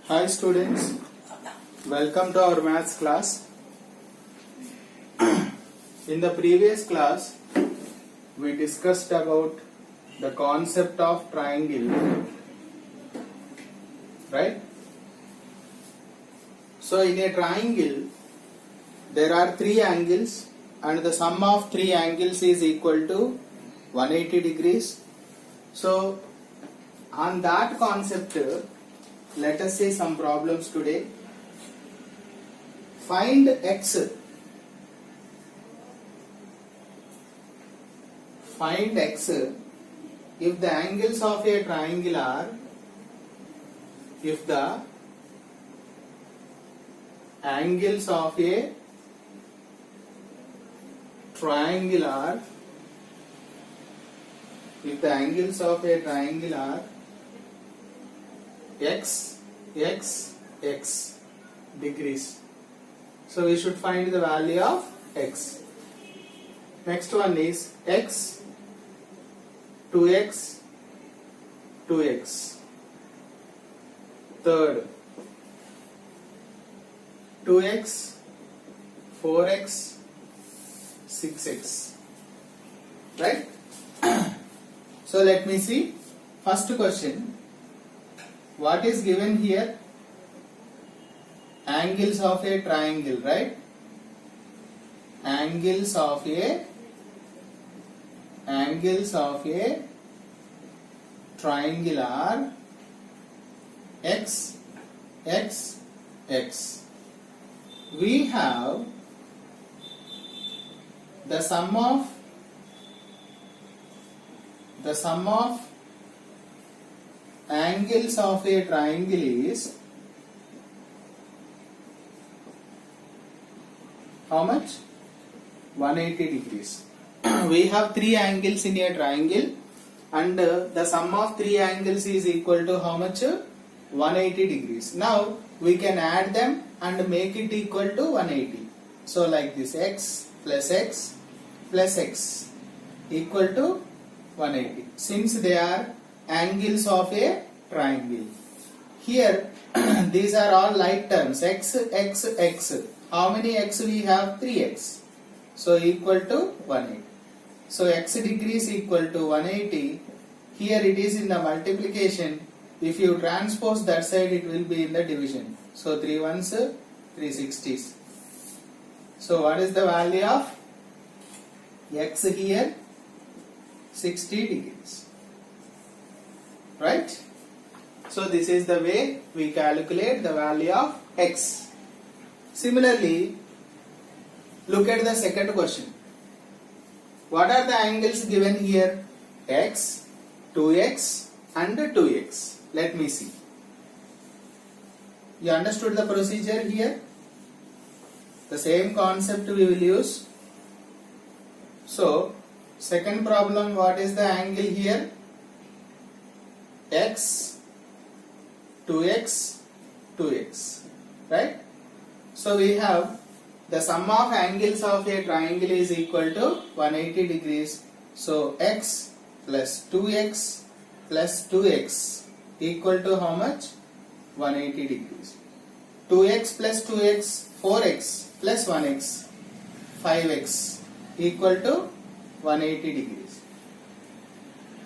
Hi students, welcome to our maths class. In the previous class, we discussed about the concept of triangle, right? So in a triangle, there are three angles and the sum of three angles is equal to 180 degrees. So on that concept, let us say some problems today. Find x. Find x if the angles of a triangle are, if the angles of a triangle are, if the angles of a triangle are x, x, x degrees. So we should find the value of x. Next one is x, 2x, 2x. Third, 2x, 4x, 6x. Right? So let me see. First question. What is given here? Angles of a triangle, right? Angles of a triangle are x, x, x. We have the sum of angles of a triangle is how much? 180 degrees. We have three angles in a triangle and the sum of three angles is equal to how much? 180 degrees. Now we can add them and make it equal to 180. So like this, x plus x plus x equal to 180. Since they are angles of a triangle. Here these are all like terms, x, x, x. How many x we have? 3x. So equal to 180. So x degrees equal to 180. Here it is in the multiplication. If you transpose that side, it will be in the division. So 3 ones, 360s. So what is the value of x here? 60 degrees. Right? So this is the way we calculate the value of x. Similarly, look at the second question. What are the angles given here? X, 2x and 2x. Let me see. You understood the procedure here? The same concept we will use. So, second problem, what is the angle here? X, 2x, 2x. Right? So we have the sum of angles of a triangle is equal to 180 degrees. So x plus 2x plus 2x equal to how much? 180 degrees. 2x plus 2x, 4x plus 1x, 5x equal to 180 degrees.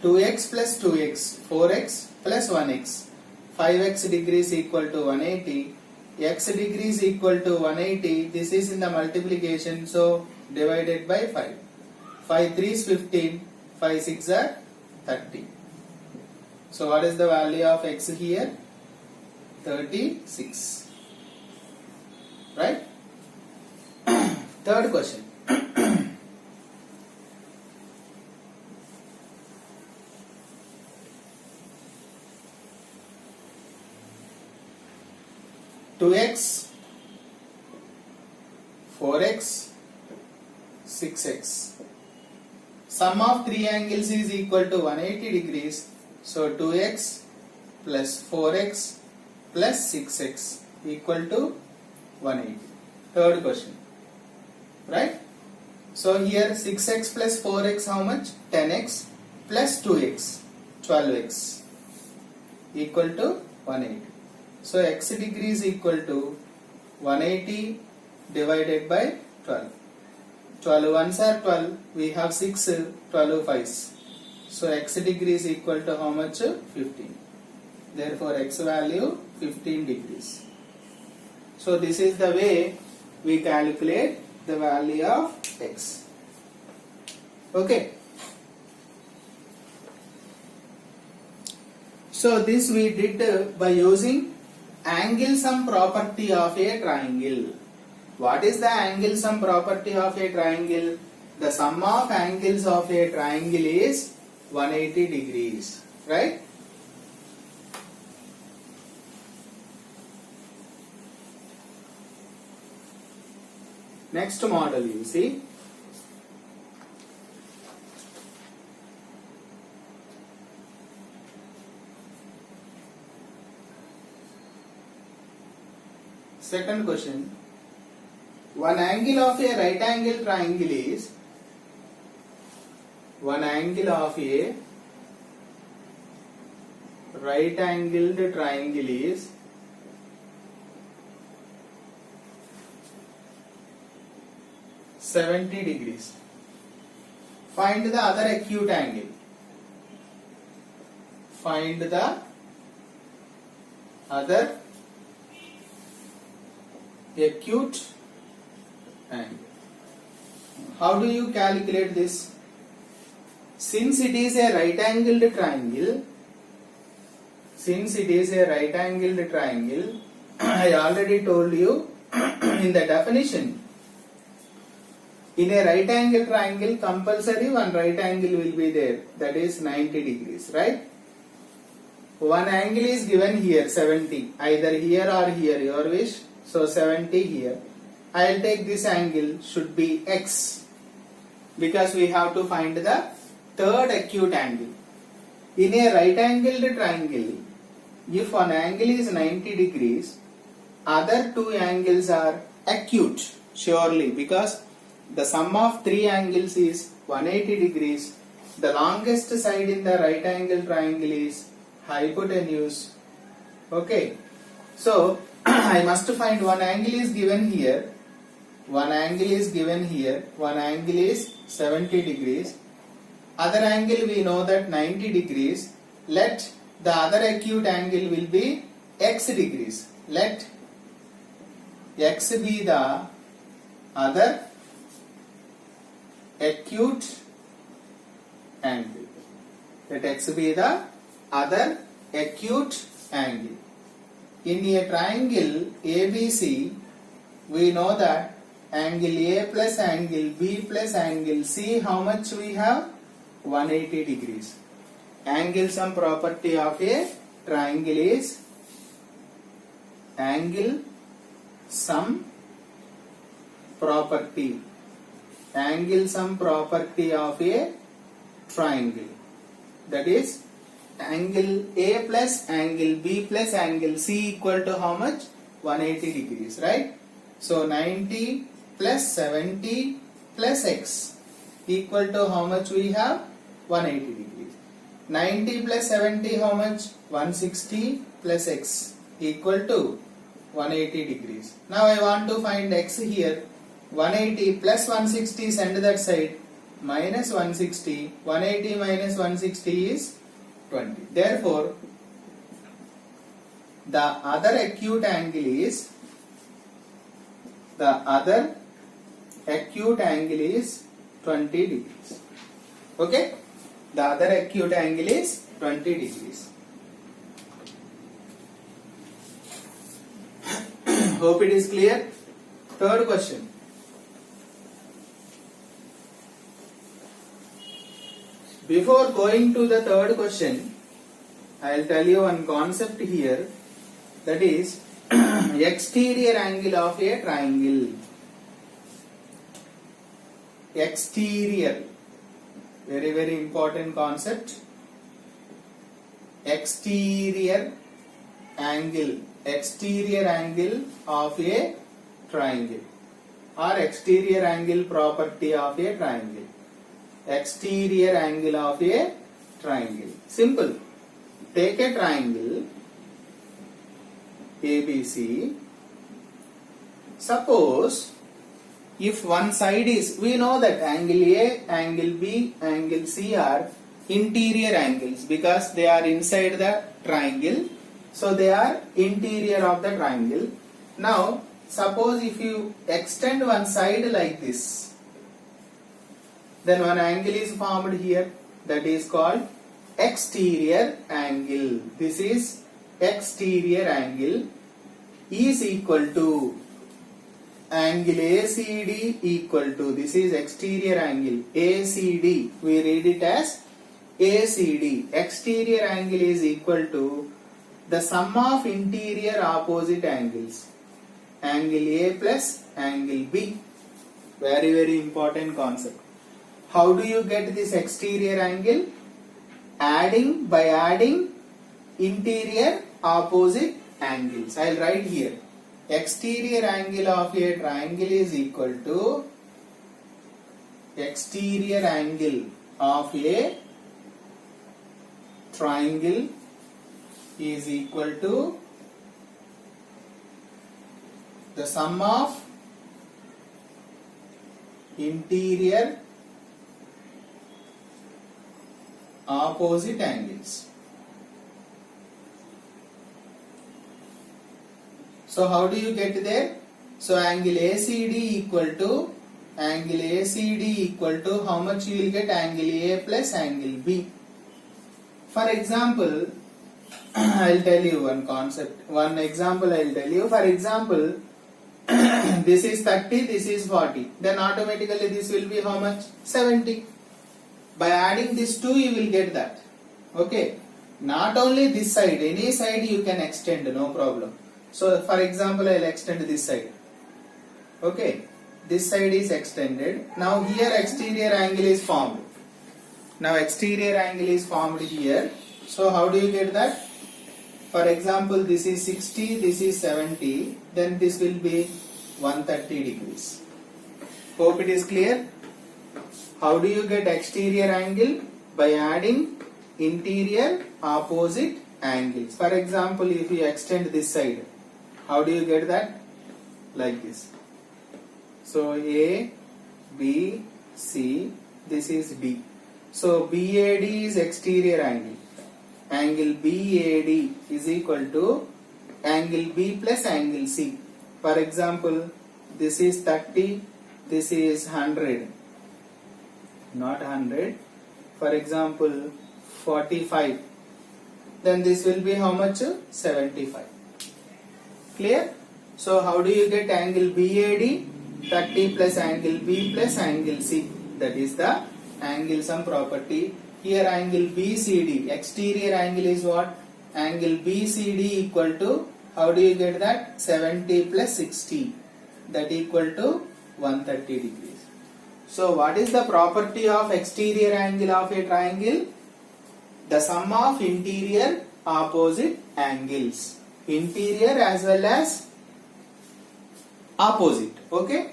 2x plus 2x, 4x plus 1x, 5x degrees equal to 180. X degrees equal to 180. This is in the multiplication, so divided by 5. 5 3 is 15, 5 6 are 30. So what is the value of x here? 36. Right? Third question. Two x, 4x, 6x. Sum of three angles is equal to 180 degrees. So 2x plus 4x plus 6x equal to 180. Third question. Right? So here 6x plus 4x how much? 10x plus 2x, 12x equal to 180. So x degree is equal to 180 divided by 12. 12 ones are 12. We have 6, 12 5s. So x degree is equal to how much? 15. Therefore x value 15 degrees. So this is the way we calculate the value of x. Okay. So this we did by using angle sum property of a triangle. What is the angle sum property of a triangle? The sum of angles of a triangle is 180 degrees, right? Next model you see. Second question. One angle of a right angle triangle is 70 degrees. Find the other acute angle. Find the other acute angle. How do you calculate this? Since it is a right angled triangle, I already told you in the definition. In a right angle triangle, compulsory one right angle will be there, that is 90 degrees, right? One angle is given here, 70, either here or here, your wish. So 70 here. I will take this angle should be x, because we have to find the third acute angle. In a right angled triangle, if one angle is 90 degrees, other two angles are acute, surely, because the sum of three angles is 180 degrees. The longest side in the right angle triangle is hypotenuse. Okay. So, I must find one angle is given here. One angle is 70 degrees. Other angle we know that 90 degrees. Let the other acute angle will be x degrees. Let x be the other acute angle. Let x be the other acute angle. In a triangle ABC, we know that angle A plus angle B plus angle C, how much we have? 180 degrees. Angle sum property of a triangle is angle sum property. Angle sum property of a triangle. That is angle A plus angle B plus angle C equal to how much? 180 degrees, right? So 90 plus 70 plus x equal to how much we have? 180 degrees. 90 plus 70 how much? 160 plus x equal to 180 degrees. Now I want to find x here. 180 plus 160 send that side, minus 160. 180 minus 160 is 20. Therefore, the other acute angle is 20 degrees. Okay? The other acute angle is 20 degrees. Hope it is clear. Third question. Before going to the third question, I will tell you one concept here, that is exterior angle of a triangle. Exterior, very very important concept. Exterior angle of a triangle, or exterior angle property of a triangle. Exterior angle of a triangle. Simple. Take a triangle. ABC. Suppose if one side is, we know that angle A, angle B, angle C are interior angles because they are inside the triangle. So they are interior of the triangle. Now suppose if you extend one side like this, then one angle is formed here, that is called exterior angle. This is exterior angle is equal to angle ACD equal to, this is exterior angle ACD, we read it as ACD. Exterior angle is equal to the sum of interior opposite angles, angle A plus angle B. Very important concept. How do you get this exterior angle? By adding interior opposite angles. I will write here. Exterior angle of a triangle is equal to exterior angle of a triangle is equal to the sum of interior opposite angles. So how do you get there? So angle ACD equal to how much you will get? Angle A plus angle B. For example, I will tell you one concept, one example I will tell you. For example, this is 30, this is 40. Then automatically this will be how much? 70. By adding these two you will get that. Okay. Not only this side, any side you can extend, no problem. So for example, I will extend this side. Okay. This side is extended. Now here exterior angle is formed. Now exterior angle is formed here. So how do you get that? For example, this is 60, this is 70. Then this will be 130 degrees. Hope it is clear. How do you get exterior angle? By adding interior opposite angles. For example, if you extend this side, how do you get that? Like this. So A, B, C, this is D. So BAD is exterior angle. Angle BAD is equal to angle B plus angle C. For example, this is 30, this is 100. Not 100. For example, 45. Then this will be how much? 75. Clear? So how do you get angle BAD? 30 plus angle B plus angle C. That is the angle sum property. Here angle BCD, exterior angle is what? Angle BCD equal to, how do you get that? 70 plus 60. That equal to 130 degrees. So what is the property of exterior angle of a triangle? The sum of interior opposite angles. Interior as well as opposite. Okay.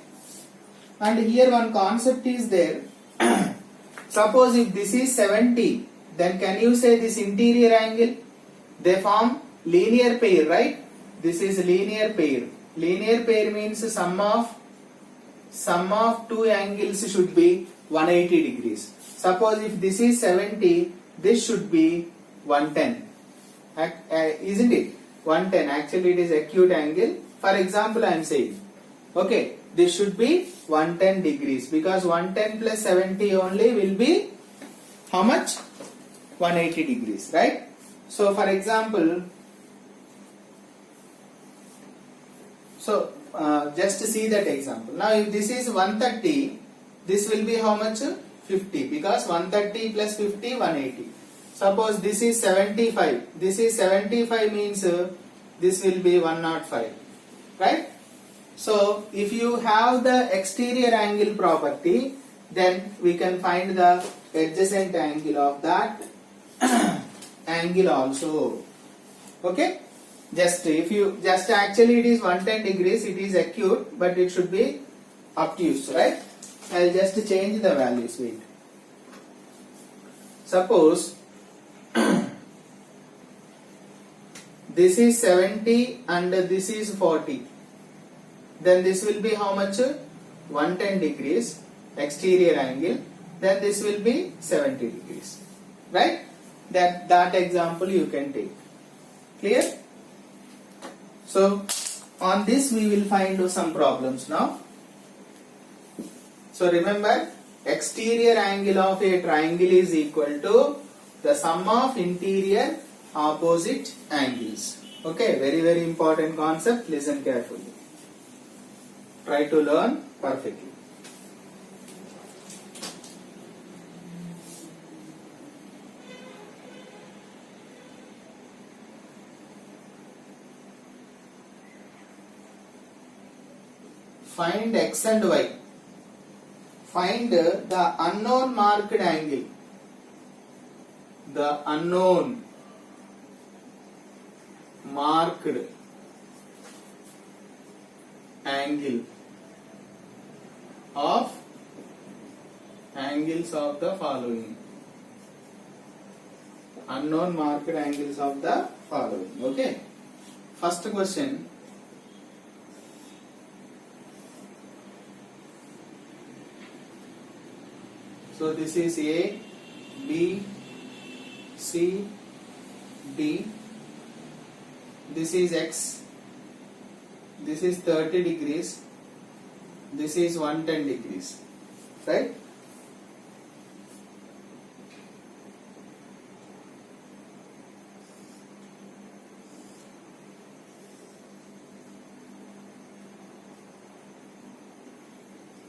And here one concept is there. Suppose if this is 70, then can you say this interior angle? They form linear pair, right? This is linear pair. Linear pair means sum of two angles should be 180 degrees. Suppose if this is 70, this should be 110. Isn't it? 110. Actually it is acute angle. For example, I am saying, okay, this should be 110 degrees because 110 plus 70 only will be how much? 180 degrees, right? So for example, just to see that example. Now if this is 130, this will be how much? 50 because 130 plus 50, 180. Suppose this is 75. This is 75 means this will be 105, right? So if you have the exterior angle property, then we can find the adjacent angle of that angle also. Okay? Actually it is 110 degrees, it is acute, but it should be obtuse, right? I will just change the values. Wait. Suppose This is 70 and this is 40. Then this will be how much? 110 degrees exterior angle. Then this will be 70 degrees. Right? That example you can take. Clear? So on this we will find some problems now. So remember, exterior angle of a triangle is equal to the sum of interior opposite angles. Okay, very very important concept. Listen carefully. Try to learn perfectly. Find x and y. Find the unknown marked angle. The unknown marked angle of angles of the following. Unknown marked angles of the following. Okay. First question. So this is A, B, C, D. This is X. This is 30 degrees. This is 110 degrees. Right?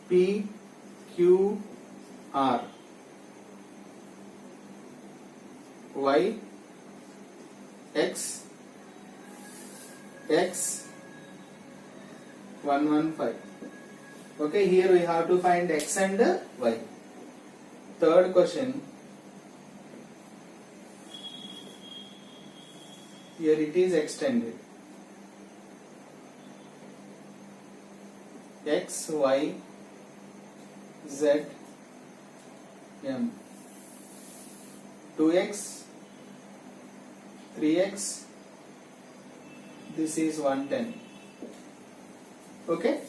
P, Q, R, Y, X, 115. Okay, here we have to find X and Y. Third question. Here it is extended. X, Y, Z, M. 2x, 3x, this is 110. Okay?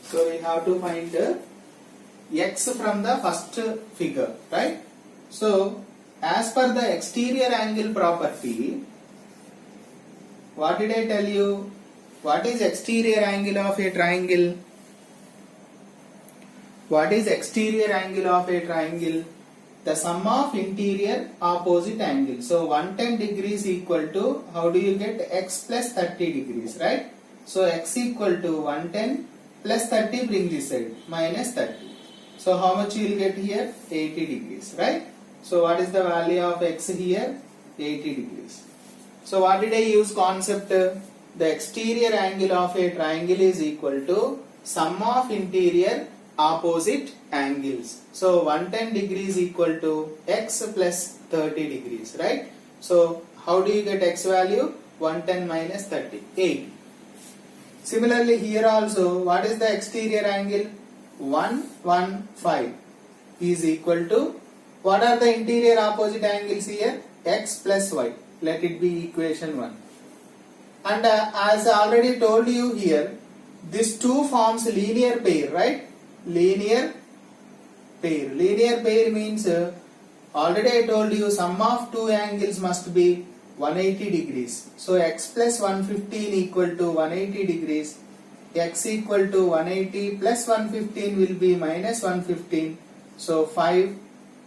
So we have to find x from the first figure, right? So as per the exterior angle property, what did I tell you? What is exterior angle of a triangle? What is exterior angle of a triangle? The sum of interior opposite angle. So 110 degrees equal to, how do you get x plus 30 degrees, right? So x equal to 110 plus 30, bring this side, minus 30. So how much you will get here? 80 degrees, right? So what is the value of x here? 80 degrees. So what did I use concept? The exterior angle of a triangle is equal to sum of interior opposite angles. So 110 degrees equal to x plus 30 degrees, right? So how do you get x value? 110 minus 30, 8. Similarly here also, what is the exterior angle? 115 is equal to, what are the interior opposite angles here? X plus y. Let it be equation 1. And as I already told you here, these two forms linear pair, right? Linear pair. Linear pair means, already I told you sum of two angles must be 180 degrees. So x plus 115 equal to 180 degrees. X equal to 180 plus 115 will be minus 115. So 5,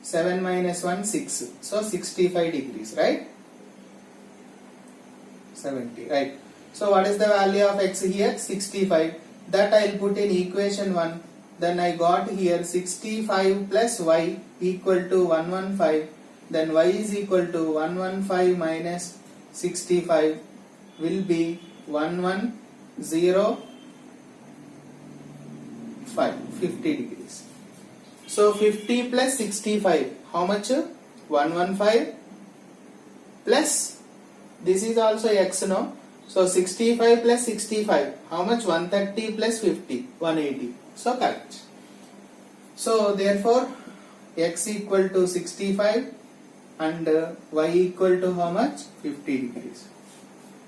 7 minus 1, 6. So 65 degrees, right? 70, right? So what is the value of x here? 65. That I will put in equation 1. Then I got here 65 plus y equal to 115. Then y is equal to 115 minus 65 will be 110.5, 50 degrees. So 50 plus 65, how much? 115 plus, this is also x, no? So 65 plus 65, how much? 130 plus 50, 180. So correct. So therefore x equal to 65 and y equal to how much? 50 degrees.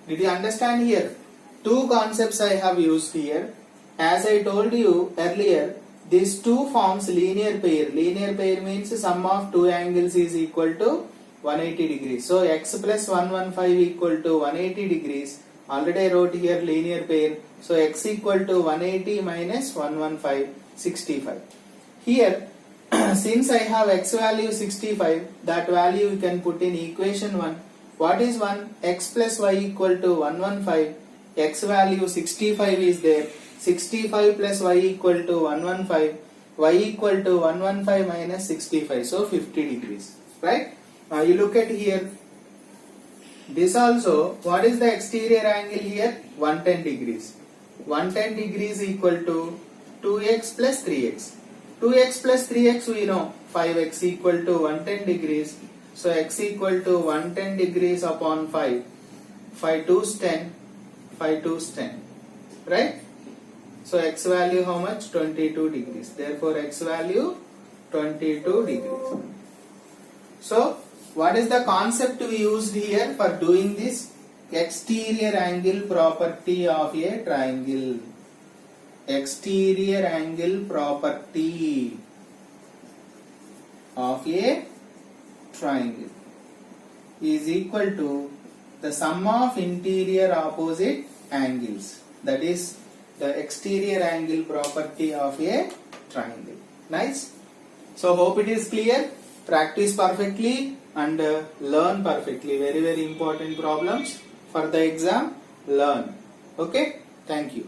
Did you understand here? Two concepts I have used here. As I told you earlier, these two forms linear pair. Linear pair means sum of two angles is equal to 180 degrees. So x plus 115 equal to 180 degrees. Already I wrote here linear pair. So x equal to 180 minus 115, 65. Here, since I have x value 65, that value you can put in equation 1. What is 1? X plus y equal to 115. X value 65 is there. 65 plus y equal to 115. Y equal to 115 minus 65. So 50 degrees. Right? Now you look at here. This also, what is the exterior angle here? 110 degrees. 110 degrees equal to 2x plus 3x. 2x plus 3x we know. 5x equal to 110 degrees. So x equal to 110 degrees upon 5. 5 2's 10. 5 2's 10. Right? So x value how much? 22 degrees. Therefore x value 22 degrees. So what is the concept we used here for doing this? Exterior angle property of a triangle. Exterior angle property of a triangle is equal to the sum of interior opposite angles. That is the exterior angle property of a triangle. Nice. So hope it is clear. Practice perfectly and learn perfectly. Very important problems for the exam. Learn. Okay. Thank you.